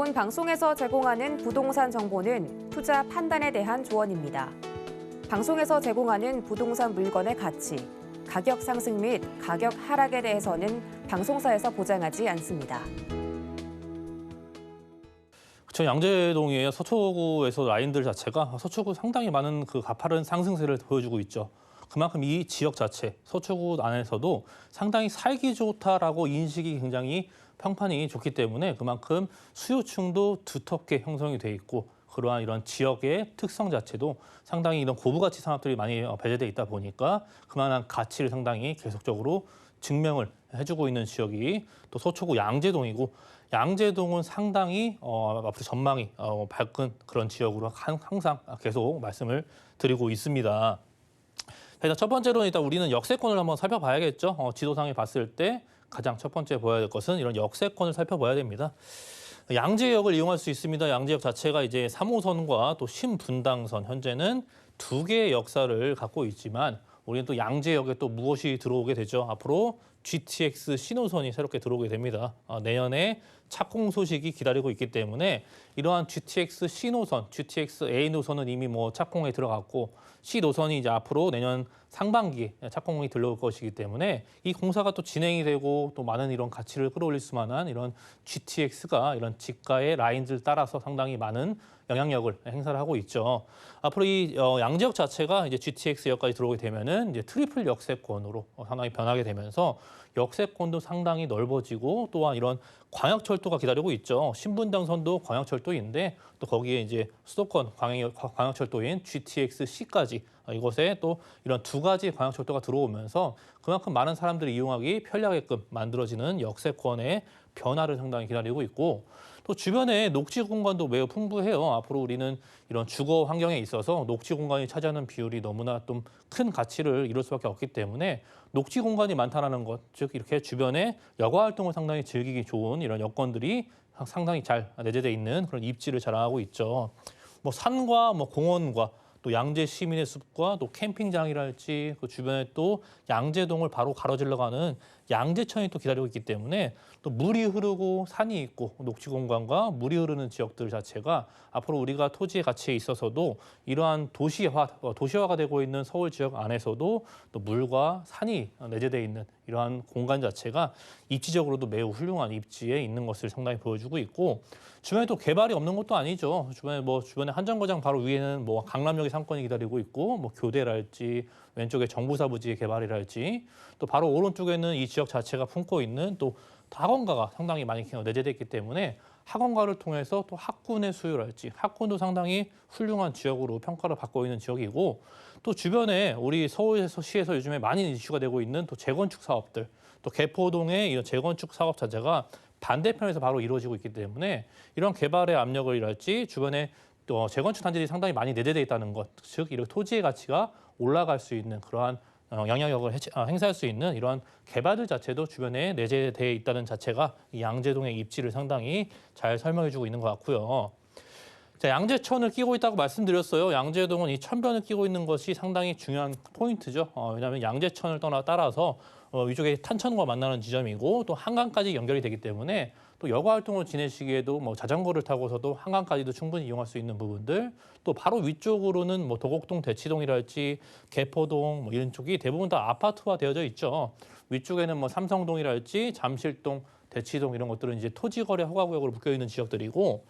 양재동은 방송에서 제공하는 부동산 정보는 투자 판단에 대한 조언입니다. 방송에서 제공하는 부동산 물건의 가치, 가격 상승 및 가격 하락에 대해서는 방송사에서 보장하지 않습니다. 저 양재동의 서초구에서 라인들 자체가 서초구 상당히 많은 그 가파른 상승세를 보여주고 있죠. 그만큼 이 지역 자체, 서초구 안에서도 상당히 살기 좋다라고 인식이 굉장히 평판이 좋기 때문에 그만큼 수요층도 두텁게 형성이 돼 있고 그러한 이런 지역의 특성 자체도 상당히 이런 고부가치 산업들이 많이 배제돼 있다 보니까 그만한 가치를 상당히 계속적으로 증명을 해주고 있는 지역이 또 서초구 양재동이고 양재동은 상당히 앞으로 전망이 밝은 그런 지역으로 항상 계속 말씀을 드리고 있습니다. 일단 첫 번째로는 일단 우리는 역세권을 한번 살펴봐야겠죠. 지도상에 봤을 때 가장 첫 번째 보여야 될 것은 이런 역세권을 살펴봐야 됩니다. 양재역을 이용할 수 있습니다. 양재역 자체가 이제 3호선과 또 신분당선 현재는 두 개의 역사를 갖고 있지만 우리는 또 양재역에 또 무엇이 들어오게 되죠? 앞으로 GTX 신호선이 새롭게 들어오게 됩니다. 내년에 착공 소식이 기다리고 있기 때문에 이러한 GTX 신호선, GTX A 노선은 이미 뭐 착공에 들어갔고 C 노선이 이제 앞으로 내년 상반기에 착공이 들어올 것이기 때문에 이 공사가 또 진행이 되고 또 많은 이런 가치를 끌어올릴 수만한 이런 GTX가 이런 지가의 라인들 따라서 상당히 많은 영향력을 행사를 하고 있죠. 앞으로 이 양재역 자체가 이제 GTX역까지 들어오게 되면은 이제 트리플 역세권으로 상당히 변하게 되면서 역세권도 상당히 넓어지고 또한 이런 광역철도가 기다리고 있죠. 신분당선도 광역철도인데 또 거기에 이제 수도권 광역철도인 GTX-C까지 이곳에 또 이런 두 가지 광역철도가 들어오면서 그만큼 많은 사람들이 이용하기 편리하게끔 만들어지는 역세권의 변화를 상당히 기다리고 있고 또 주변에 녹지 공간도 매우 풍부해요. 앞으로 우리는 이런 주거 환경에 있어서 녹지 공간이 차지하는 비율이 너무나 좀 큰 가치를 이룰 수밖에 없기 때문에 녹지 공간이 많다는 것, 즉 이렇게 주변에 여가 활동을 상당히 즐기기 좋은 이런 여건들이 상당히 잘 내재돼 있는 그런 입지를 자랑하고 있죠. 뭐 산과 뭐 공원과 또 양재 시민의 숲과 또 캠핑장이랄지 그 주변에 또 양재동을 바로 가로질러 가는 양재천이 또 기다리고 있기 때문에 또 물이 흐르고 산이 있고 녹지 공간과 물이 흐르는 지역들 자체가 앞으로 우리가 토지의 가치에 있어서도 이러한 도시화가 되고 있는 서울 지역 안에서도 또 물과 산이 내재되어 있는 이러한 공간 자체가 입지적으로도 매우 훌륭한 입지에 있는 것을 상당히 보여주고 있고 주변에 또 개발이 없는 것도 아니죠. 주변에 한정거장 바로 위에는 뭐 강남역의 상권이 기다리고 있고 뭐 교대랄지 왼쪽에 정부사부지의 개발이랄지 또 바로 오른쪽에는 이 지역 자체가 품고 있는 또 학원가가 상당히 많이 내재되어 있기 때문에 학원가를 통해서 또 학군의 수요랄지 학군도 상당히 훌륭한 지역으로 평가를 받고 있는 지역이고 또 주변에 우리 서울시에서 요즘에 많이 이슈가 되고 있는 또 재건축 사업들 또 개포동의 이런 재건축 사업 자체가 반대편에서 바로 이루어지고 있기 때문에 이런 개발의 압력을 이랄지 주변에 또 재건축 단지들이 상당히 많이 내재되어 있다는 것, 즉 이런 토지의 가치가 올라갈 수 있는 그러한 영향력을 행사할 수 있는 이러한 개발들 자체도 주변에 내재되어 있다는 자체가 이 양재동의 입지를 상당히 잘 설명해주고 있는 것 같고요. 자, 양재천을 끼고 있다고 말씀드렸어요. 양재동은 이 천변을 끼고 있는 것이 상당히 중요한 포인트죠. 왜냐하면 양재천을 따라서 위쪽에 탄천과 만나는 지점이고 또 한강까지 연결이 되기 때문에 또 여가 활동을 지내시기에도 뭐 자전거를 타고서도 한강까지도 충분히 이용할 수 있는 부분들 또 바로 위쪽으로는 뭐 도곡동, 대치동이랄지 개포동 뭐 이런 쪽이 대부분 다 아파트화 되어져 있죠. 위쪽에는 뭐 삼성동이랄지 잠실동, 대치동 이런 것들은 이제 토지거래 허가구역으로 묶여 있는 지역들이고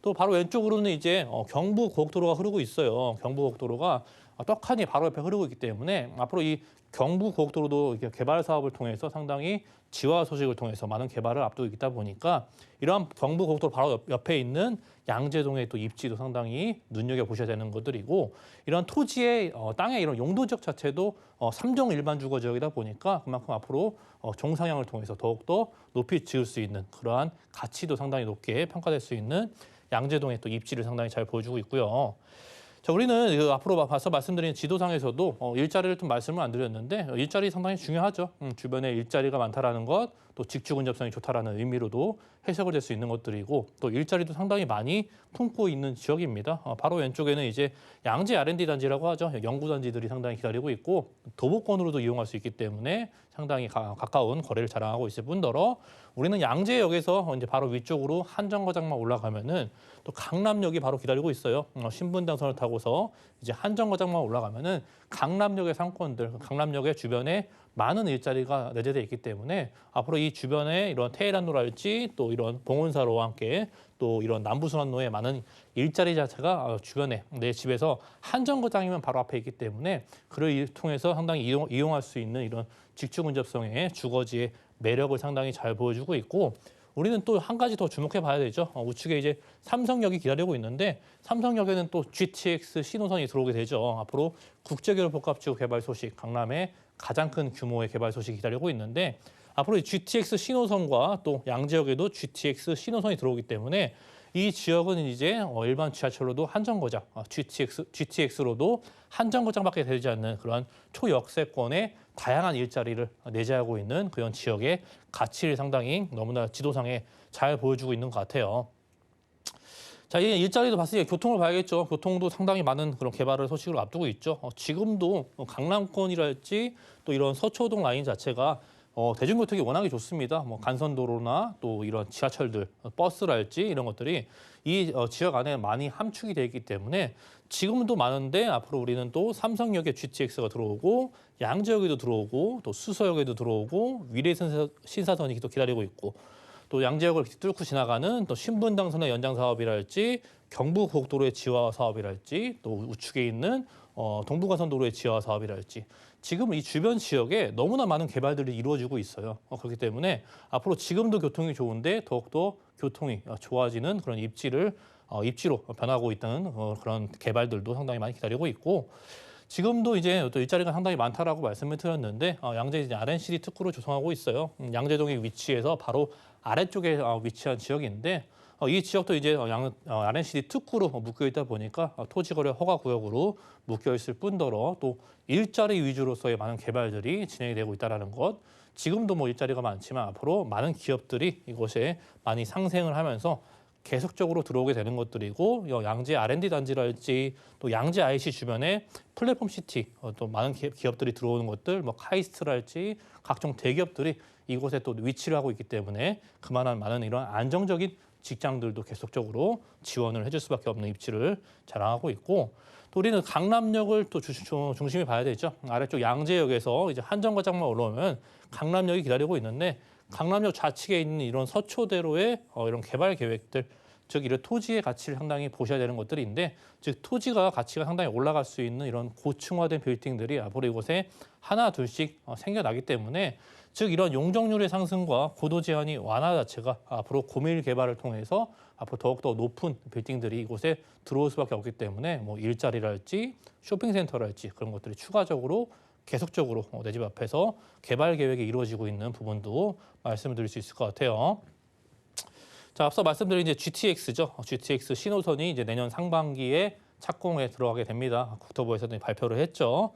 또 바로 왼쪽으로는 이제 경부고속도로가 흐르고 있어요. 경부고속도로가 떡하니 바로 옆에 흐르고 있기 때문에 앞으로 이 경부고속도로도 개발 사업을 통해서 상당히 지화 소식을 통해서 많은 개발을 앞두고 있다 보니까 이러한 경부고속도로 바로 옆에 있는 양재동의 또 입지도 상당히 눈여겨보셔야 되는 것들이고 이런 토지의 땅의 이런 용도 지역 자체도 3종 일반 주거 지역이다 보니까 그만큼 앞으로 종상향을 통해서 더욱더 높이 지을 수 있는 그러한 가치도 상당히 높게 평가될 수 있는 양재동의 또 입지를 상당히 잘 보여주고 있고요. 자, 우리는 앞으로 봐서 말씀드린 지도상에서도 일자리를 좀 말씀을 안 드렸는데 일자리 상당히 중요하죠. 주변에 일자리가 많다라는 것, 또 직주 근접성이 좋다라는 의미로도 해석을 될 수 있는 것들이고 또 일자리도 상당히 많이 품고 있는 지역입니다. 바로 왼쪽에는 이제 양재 R&D 단지라고 하죠. 연구단지들이 상당히 기다리고 있고 도보권으로도 이용할 수 있기 때문에 상당히 가까운 거리를 자랑하고 있을 뿐더러 우리는 양재역에서 이제 바로 위쪽으로 한정거장만 올라가면은 또 강남역이 바로 기다리고 있어요. 신분당선을 타고서 이제 한정거장만 올라가면은 강남역의 상권들, 강남역의 주변에 많은 일자리가 내재되어 있기 때문에 앞으로 이 주변에 이런 테헤란로랄지 또 이런 봉은사로와 함께 또 이런 남부순환로에 많은 일자리 자체가 주변에 내 집에서 한정거장이면 바로 앞에 있기 때문에 그를 통해서 상당히 이용할 수 있는 이런 직주 근접성의 주거지의 매력을 상당히 잘 보여주고 있고 우리는 또 한 가지 더 주목해 봐야 되죠. 우측에 이제 삼성역이 기다리고 있는데 삼성역에는 또 GTX 신호선이 들어오게 되죠. 앞으로 국제교류 복합지구 개발 소식, 강남에 가장 큰 규모의 개발 소식이 기다리고 있는데 앞으로 이 GTX 신호선과 또 양재역에도 GTX 신호선이 들어오기 때문에 이 지역은 이제 일반 지하철로도 한정거장, GTX로도 한정거장밖에 되지 않는 그런 초역세권의 다양한 일자리를 내재하고 있는 그런 지역의 가치를 상당히 너무나 지도상에 잘 보여주고 있는 것 같아요. 자, 이 일자리도 봤을 때 교통을 봐야겠죠. 교통도 상당히 많은 그런 개발을 소식을 앞두고 있죠. 지금도 강남권이랄지 또 이런 서초동 라인 자체가 대중교통이 워낙에 좋습니다. 뭐 간선도로나 또 이런 지하철들, 버스랄지 이런 것들이 이 지역 안에 많이 함축이 되어 있기 때문에 지금도 많은데 앞으로 우리는 또 삼성역에 GTX가 들어오고 양재역에도 들어오고 또 수서역에도 들어오고 위례신사선이 또 기다리고 있고 또 양재역을 뚫고 지나가는 또 신분당선의 연장 사업이랄지 경부고속도로의 지화 사업이랄지 또 우측에 있는 동부가선도로의 지화 사업이랄지 지금 이 주변 지역에 너무나 많은 개발들이 이루어지고 있어요. 그렇기 때문에 앞으로 지금도 교통이 좋은데 더욱더 교통이 좋아지는 그런 입지로 변하고 있다는 그런 개발들도 상당히 많이 기다리고 있고 지금도 이제 또 일자리가 상당히 많다라고 말씀을 드렸는데 양재 이제 RNCD 특구로 조성하고 있어요. 양재동의 위치에서 바로 아래쪽에 위치한 지역인데 이 지역도 이제 RNCD 특구로 묶여 있다 보니까 토지거래 허가구역으로 묶여 있을 뿐더러 또 일자리 위주로서의 많은 개발들이 진행이 되고 있다는 것. 지금도 뭐 일자리가 많지만 앞으로 많은 기업들이 이곳에 많이 상생을 하면서 계속적으로 들어오게 되는 것들이고 양재 R&D 단지랄지 또 양재 IC 주변에 플랫폼 시티 또 많은 기업들이 들어오는 것들 뭐 카이스트랄지 각종 대기업들이 이곳에 또 위치를 하고 있기 때문에 그만한 많은 이런 안정적인 직장들도 계속적으로 지원을 해줄 수밖에 없는 입지를 자랑하고 있고 또 우리는 강남역을 또 중심에 봐야 되죠. 아래쪽 양재역에서 이제 한정거장만 올라오면 강남역이 기다리고 있는데 강남역 좌측에 있는 이런 서초대로의 이런 개발 계획들, 즉 이런 토지의 가치를 상당히 보셔야 되는 것들인데, 즉 토지가 가치가 상당히 올라갈 수 있는 이런 고층화된 빌딩들이 앞으로 이곳에 하나 둘씩 생겨나기 때문에, 즉 이런 용적률의 상승과 고도 제한이 완화 자체가 앞으로 고밀 개발을 통해서 앞으로 더욱더 높은 빌딩들이 이곳에 들어올 수밖에 없기 때문에 뭐 일자리랄지 쇼핑센터랄지 그런 것들이 추가적으로 계속적으로 내 집 앞에서 개발 계획이 이루어지고 있는 부분도 말씀을 드릴 수 있을 것 같아요. 자, 앞서 말씀드린 이제 GTX죠. GTX 신호선이 이제 내년 상반기에 착공에 들어가게 됩니다. 국토부에서는 발표를 했죠.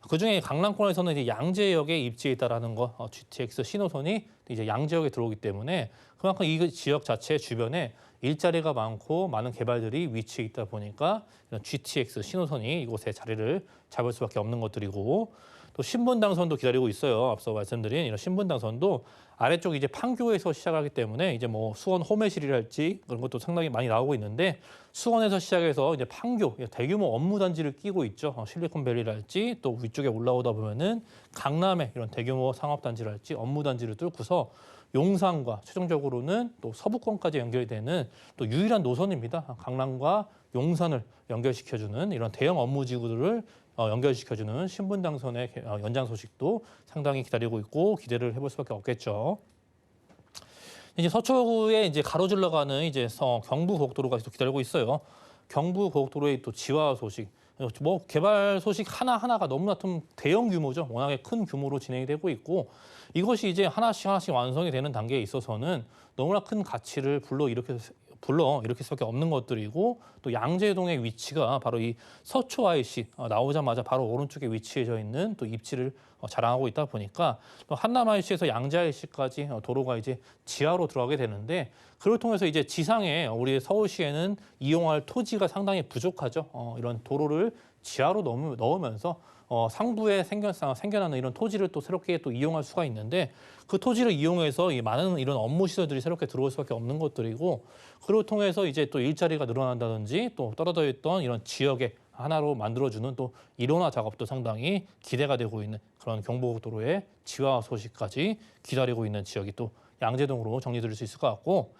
그중에 강남권에서는 이제 양재역에 입지에 있다라는 거, GTX 신호선이 이제 양재역에 들어오기 때문에 그만큼 이 지역 자체 주변에 일자리가 많고 많은 개발들이 위치해 있다 보니까 이런 GTX 신호선이 이곳에 자리를 잡을 수밖에 없는 것들이고, 또 신분당선도 기다리고 있어요. 앞서 말씀드린 이런 신분당선도 아래쪽 이제 판교에서 시작하기 때문에 이제 뭐 수원 호매실이랄지 그런 것도 상당히 많이 나오고 있는데, 수원에서 시작해서 이제 판교 대규모 업무 단지를 끼고 있죠. 실리콘밸리랄지 또 위쪽에 올라오다 보면은 강남의 이런 대규모 상업 단지랄지 업무 단지를 뚫고서 용산과 최종적으로는 또 서부권까지 연결이 되는 또 유일한 노선입니다. 강남과 용산을 연결시켜주는 이런 대형 업무지구들을 연결시켜주는 신분당선의 연장 소식도 상당히 기다리고 있고 기대를 해볼 수밖에 없겠죠. 이제 서초구에 이제 가로질러 가는 이제 경부고속도로가 계속 기다리고 있어요. 경부고속도로의 또 지화 소식, 뭐 개발 소식 하나하나가 너무나 좀 대형 규모죠. 워낙에 큰 규모로 진행이 되고 있고, 이것이 이제 하나씩 완성이 되는 단계에 있어서는 너무나 큰 가치를 불러일으킬 수밖에 없는 것들이고, 또 양재동의 위치가 바로 이 서초 IC 나오자마자 바로 오른쪽에 위치해져 있는 또 입지를 자랑하고 있다 보니까 또 한남 IC에서 양재 IC까지 도로가 이제 지하로 들어가게 되는데, 그걸 통해서 이제 지상에 우리 서울시에는 이용할 토지가 상당히 부족하죠. 이런 도로를 지하로 넣으면서 상부에 생겨나는 이런 토지를 또 새롭게 또 이용할 수가 있는데 그 토지를 이용해서 이 많은 이런 업무 시설들이 새롭게 들어올 수밖에 없는 것들이고 그걸 통해서 이제 또 일자리가 늘어난다든지 또 떨어져 있던 이런 지역의 하나로 만들어주는 또 일원화 작업도 상당히 기대가 되고 있는 그런 경부고속도로의 지화 소식까지 기다리고 있는 지역이 또 양재동으로 정리드릴 수 있을 것 같고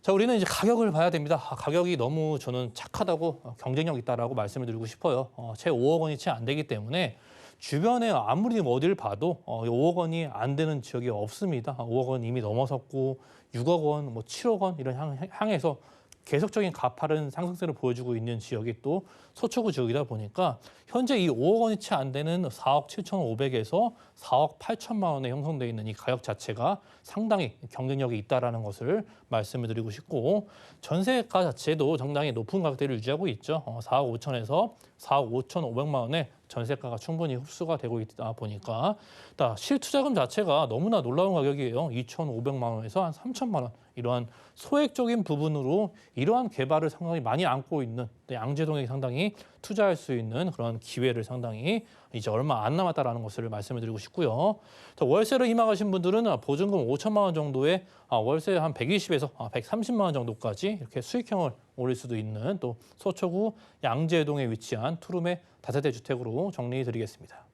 자, 우리는 이제 가격을 봐야 됩니다. 가격이 너무 저는 착하다고 경쟁력 있다라고 말씀을 드리고 싶어요. 채 5억 원이 채 안 되기 때문에 주변에 아무리 어딜 봐도 5억 원이 안 되는 지역이 없습니다. 5억 원 이미 넘어섰고 6억 원, 뭐 7억 원 이런 향해서 계속적인 가파른 상승세를 보여주고 있는 지역이 또 서초구 지역이다 보니까 현재 이 5억 원이 채 안 되는 4억 7,500에서 4억 8천만 원에 형성되어 있는 이 가격 자체가 상당히 경쟁력이 있다라는 것을 말씀을 드리고 싶고 전세가 자체도 상당히 높은 가격대를 유지하고 있죠. 4억 5천에서 4억 5,500만 원에 전세가가 충분히 흡수가 되고 있다 보니까 실투자금 자체가 너무나 놀라운 가격이에요. 2,500만 원에서 한 3천만 원. 이러한 소액적인 부분으로 이러한 개발을 상당히 많이 안고 있는 양재동에 상당히 투자할 수 있는 그런 기회를 상당히 이제 얼마 안 남았다라는 것을 말씀을 드리고 싶고요. 월세를 희망하신 분들은 보증금 5천만 원 정도의 월세 한 120에서 130만 원 정도까지 이렇게 수익형을 올릴 수도 있는 또 서초구 양재동에 위치한 투룸의 다세대 주택으로 정리해 드리겠습니다.